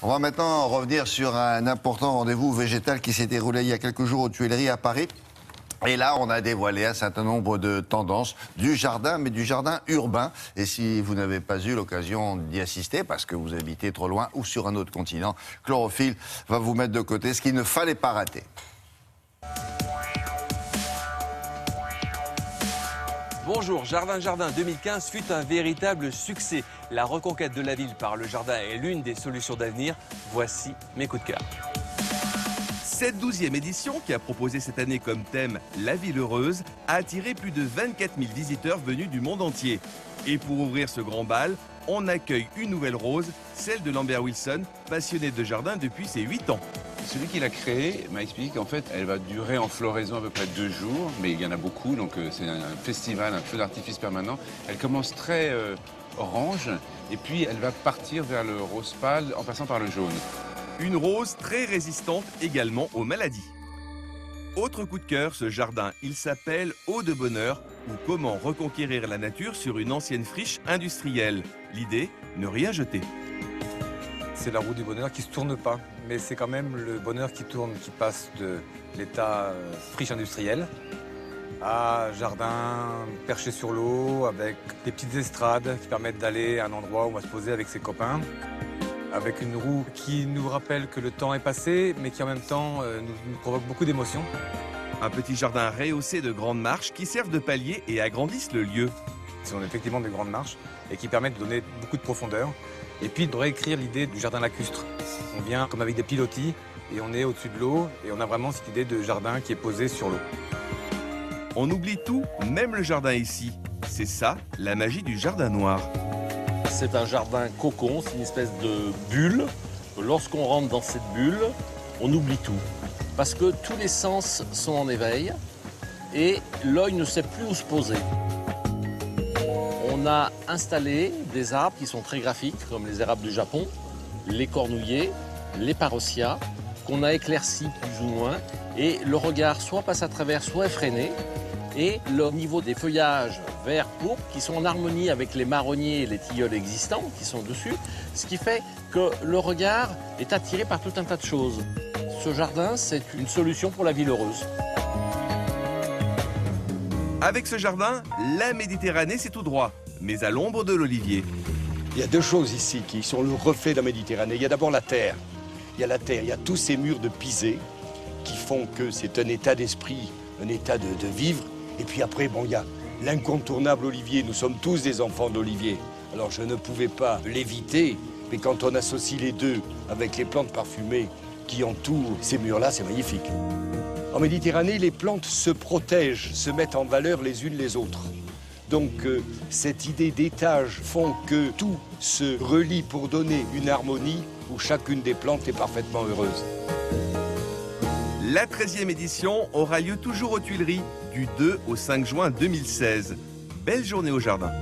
On va maintenant revenir sur un important rendez-vous végétal qui s'est déroulé il y a quelques jours aux Tuileries à Paris. Et là, on a dévoilé un certain nombre de tendances du jardin, mais du jardin urbain. Et si vous n'avez pas eu l'occasion d'y assister, parce que vous habitez trop loin ou sur un autre continent, Chlorophylle va vous mettre de côté ce qu'il ne fallait pas rater. Bonjour, Jardin 2015 fut un véritable succès. La reconquête de la ville par le jardin est l'une des solutions d'avenir. Voici mes coups de cœur. Cette 12e édition, qui a proposé cette année comme thème La ville heureuse, a attiré plus de 24 000 visiteurs venus du monde entier. Et pour ouvrir ce grand bal, on accueille une nouvelle rose, celle de Lambert Wilson, passionné de jardin depuis ses 8 ans. Celui qui l'a créée m'a expliqué qu'en fait, elle va durer en floraison à peu près 2 jours, mais il y en a beaucoup, donc c'est un festival, un feu d'artifice permanent. Elle commence très orange, et puis elle va partir vers le rose pâle en passant par le jaune. Une rose très résistante également aux maladies. Autre coup de cœur, ce jardin, il s'appelle Eau de Bonheur, ou comment reconquérir la nature sur une ancienne friche industrielle. L'idée, ne rien jeter. C'est la roue du bonheur qui ne se tourne pas, mais c'est quand même le bonheur qui tourne, qui passe de l'état friche industrielle à jardin perché sur l'eau, avec des petites estrades qui permettent d'aller à un endroit où on va se poser avec ses copains, avec une roue qui nous rappelle que le temps est passé, mais qui en même temps nous provoque beaucoup d'émotions. Un petit jardin rehaussé de grandes marches qui servent de palier et agrandissent le lieu. Ce sont effectivement des grandes marches et qui permettent de donner beaucoup de profondeur. Et puis de réécrire l'idée du jardin lacustre. On vient comme avec des pilotis et on est au-dessus de l'eau et on a vraiment cette idée de jardin qui est posé sur l'eau. On oublie tout, même le jardin ici. C'est ça, la magie du jardin noir. C'est un jardin cocon, c'est une espèce de bulle. Lorsqu'on rentre dans cette bulle, on oublie tout. Parce que tous les sens sont en éveil et l'œil ne sait plus où se poser. On a installé des arbres qui sont très graphiques, comme les érables du Japon, les cornouillers, les parosias, qu'on a éclaircis plus ou moins. Et le regard soit passe à travers, soit est freiné. Et le niveau des feuillages vert pourpre qui sont en harmonie avec les marronniers et les tilleuls existants qui sont dessus, ce qui fait que le regard est attiré par tout un tas de choses. Ce jardin, c'est une solution pour la ville heureuse. Avec ce jardin, la Méditerranée, c'est tout droit, mais à l'ombre de l'olivier. Il y a deux choses ici qui sont le reflet de la Méditerranée. Il y a d'abord la terre. Il y a la terre, il y a tous ces murs de pisé qui font que c'est un état d'esprit, un état de vivre. Et puis après, bon, il y a l'incontournable olivier. Nous sommes tous des enfants d'olivier. Alors je ne pouvais pas l'éviter, mais quand on associe les deux avec les plantes parfumées qui entourent ces murs-là, c'est magnifique. En Méditerranée, les plantes se protègent, se mettent en valeur les unes les autres. Donc cette idée d'étage font que tout se relie pour donner une harmonie où chacune des plantes est parfaitement heureuse. La 13e édition aura lieu toujours aux Tuileries, du 2 au 5 juin 2016. Belle journée au jardin.